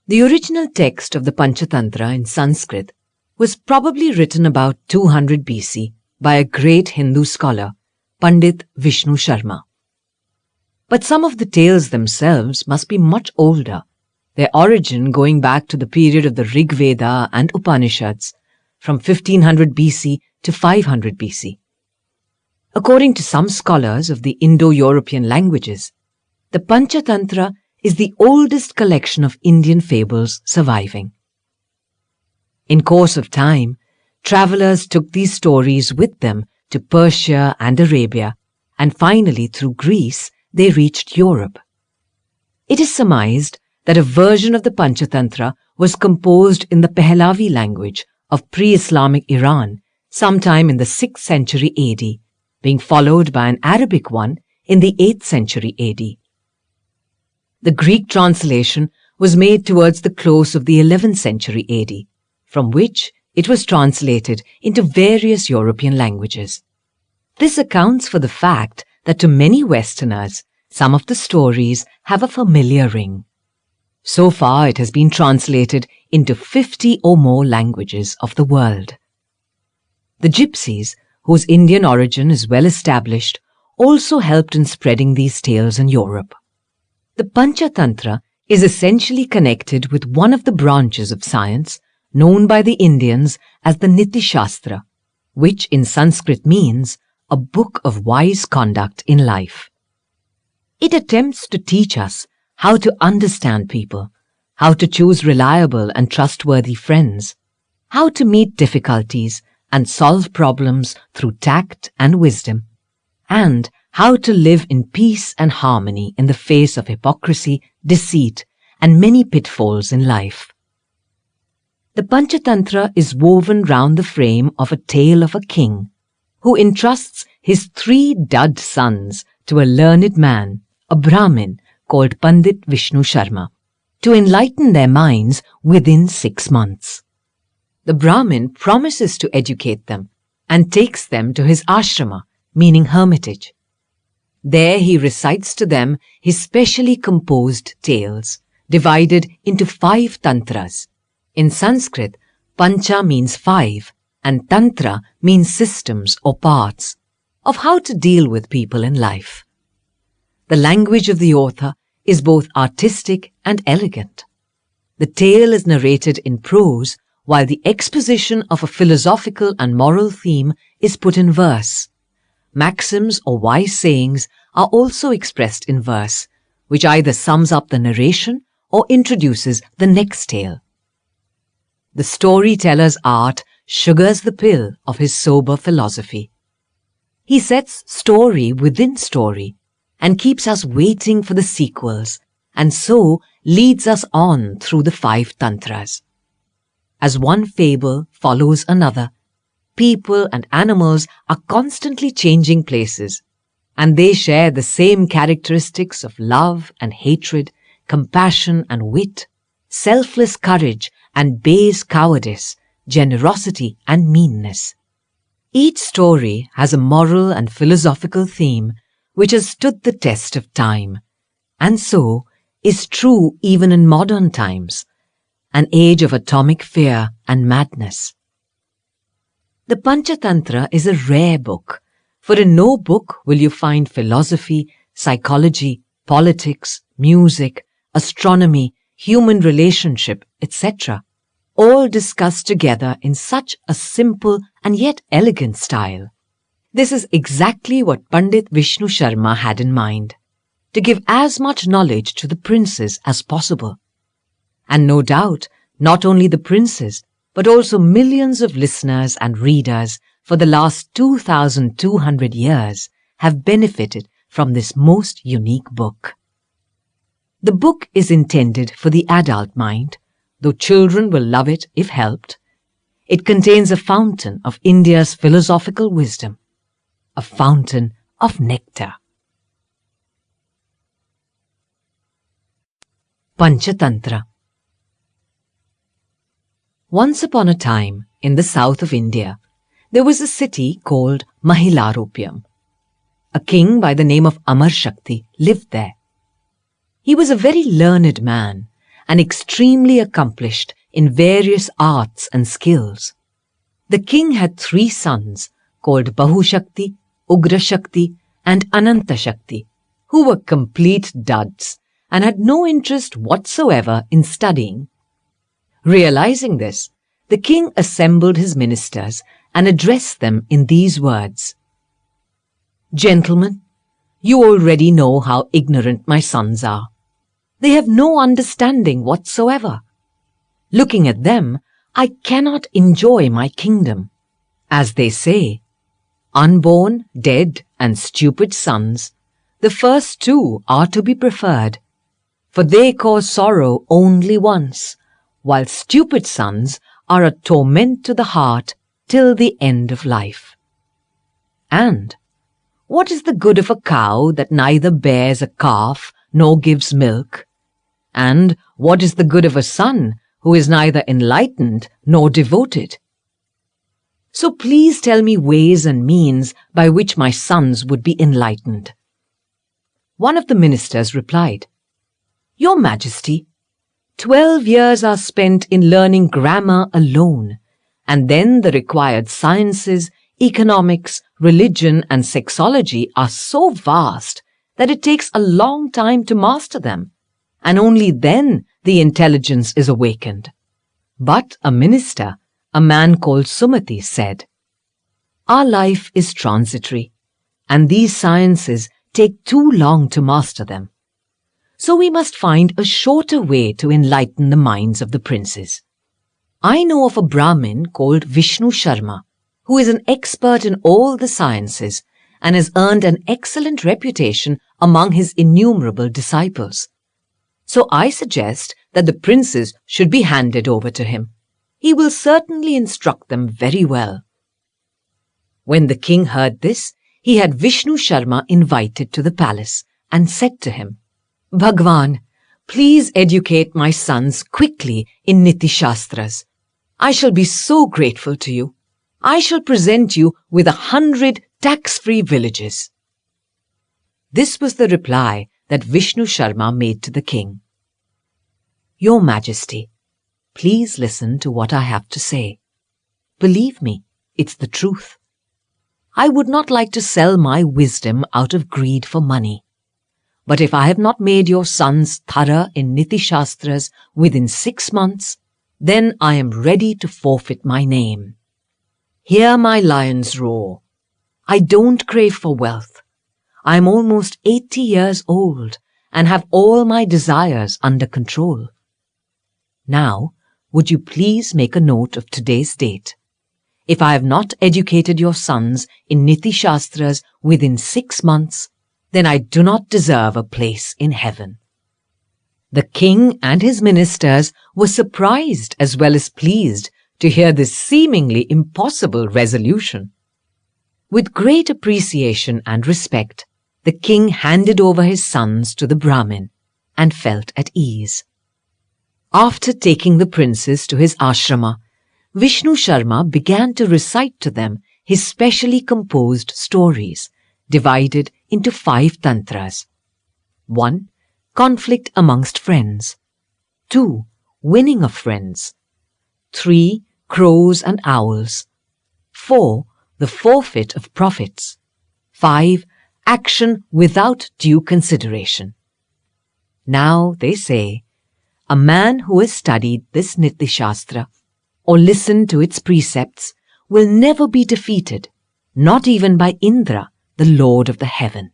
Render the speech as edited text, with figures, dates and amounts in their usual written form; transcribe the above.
The original text of the Panchatantra in Sanskrit was probably written about 200 BC by a great Hindu scholar, Pandit Vishnu Sharma. But some of the tales themselves must be much older, their origin going back to the period of the Rig Veda and Upanishads from 1500 BC to 500 BC. According to some scholars of the Indo-European languages, the Panchatantra is the oldest collection of Indian fables surviving. In course of time, travelers took these stories with them to Persia and Arabia, and finally through Greece they reached Europe. It is surmised that a version of the Panchatantra was composed in the Pahlavi language of pre-Islamic Iran sometime in the 6th century AD, being followed by an Arabic one in the 8th century AD. The Greek translation was made towards the close of the 11th century AD, from which it was translated into various European languages. This accounts for the fact that to many Westerners, some of the stories have a familiar ring. So far, it has been translated into 50 or more languages of the world. The Gypsies, whose Indian origin is well established, also helped in spreading these tales in Europe. The Panchatantra is essentially connected with one of the branches of science known by the Indians as the Niti Shastra, which in Sanskrit means a book of wise conduct in life. It attempts to teach us how to understand people, how to choose reliable and trustworthy friends, how to meet difficulties and solve problems through tact and wisdom, and how to live in peace and harmony in the face of hypocrisy, deceit, and many pitfalls in life. The Panchatantra is woven round the frame of a tale of a king who entrusts his 3 dud sons to a learned man, a Brahmin called Pandit Vishnu Sharma, to enlighten their minds within 6 months. The Brahmin promises to educate them and takes them to his ashrama, meaning hermitage. There he recites to them his specially composed tales, divided into 5 tantras. In Sanskrit, pancha means 5 and tantra means systems or parts of how to deal with people in life. The language of the author is both artistic and elegant. The tale is narrated in prose, while the exposition of a philosophical and moral theme is put in verse. Maxims or wise sayings are also expressed in verse, which either sums up the narration or introduces the next tale. The storyteller's art sugars the pill of his sober philosophy. He sets story within story and keeps us waiting for the sequels, and so leads us on through the 5 tantras. As one fable follows another, people and animals are constantly changing places, and they share the same characteristics of love and hatred, compassion and wit, selfless courage and base cowardice, generosity and meanness. Each story has a moral and philosophical theme which has stood the test of time, and so is true even in modern times, an age of atomic fear and madness. The Panchatantra is a rare book, for in no book will you find philosophy, psychology, politics, music, astronomy, human relationship, etc., all discussed together in such a simple and yet elegant style. This is exactly what Pandit Vishnu Sharma had in mind, to give as much knowledge to the princes as possible. And no doubt, not only the princes, but also millions of listeners and readers for the last 2,200 years have benefited from this most unique book. The book is intended for the adult mind, though children will love it if helped. It contains a fountain of India's philosophical wisdom, a fountain of nectar. Panchatantra. Once upon a time, in the south of India, there was a city called Mahilaropyam. A king by the name of Amar Shakti lived there. He was a very learned man, and extremely accomplished in various arts and skills. The king had 3 sons called Bahushakti, Ugrashakti, and Anantashakti, who were complete duds and had no interest whatsoever in studying. Realizing this, the king assembled his ministers and addressed them in these words: "Gentlemen, you already know how ignorant my sons are. They have no understanding whatsoever. Looking at them, I cannot enjoy my kingdom. As they say, unborn, dead, and stupid sons, the first 2 are to be preferred, for they cause sorrow only once, while stupid sons are a torment to the heart till the end of life. And what is the good of a cow that neither bears a calf nor gives milk? And what is the good of a son who is neither enlightened nor devoted? So please tell me ways and means by which my sons would be enlightened." One of the ministers replied, "Your Majesty, 12 years are spent in learning grammar alone, and then the required sciences, economics, religion, and sexology are so vast that it takes a long time to master them, and only then the intelligence is awakened." But a minister, a man called Sumati, said, "Our life is transitory, and these sciences take too long to master them. So we must find a shorter way to enlighten the minds of the princes. I know of a Brahmin called Vishnu Sharma, who is an expert in all the sciences and has earned an excellent reputation among his innumerable disciples. So I suggest that the princes should be handed over to him. He will certainly instruct them very well." When the king heard this, he had Vishnu Sharma invited to the palace and said to him, "Bhagwan, please educate my sons quickly in Niti Shastras. I shall be so grateful to you. I shall present you with 100 tax-free villages." This was the reply that Vishnu Sharma made to the king: "Your Majesty, please listen to what I have to say. Believe me, it's the truth. I would not like to sell my wisdom out of greed for money. But if I have not made your sons thorough in Niti Shastras within 6 months, then I am ready to forfeit my name. Hear my lions roar. I don't crave for wealth. I am almost 80 years old and have all my desires under control. Now, would you please make a note of today's date? If I have not educated your sons in Niti Shastras within 6 months, then I do not deserve a place in heaven." The king and his ministers were surprised as well as pleased to hear this seemingly impossible resolution. With great appreciation and respect, the king handed over his sons to the Brahmin and felt at ease. After taking the princes to his ashrama, Vishnu Sharma began to recite to them his specially composed stories, divided into 5 tantras. 1. Conflict amongst friends. 2. Winning of friends. 3. Crows and owls. 4. The forfeit of profits. 5. Action without due consideration. Now, they say, a man who has studied this Niti Shastra or listened to its precepts will never be defeated, not even by Indra, the Lord of the heaven.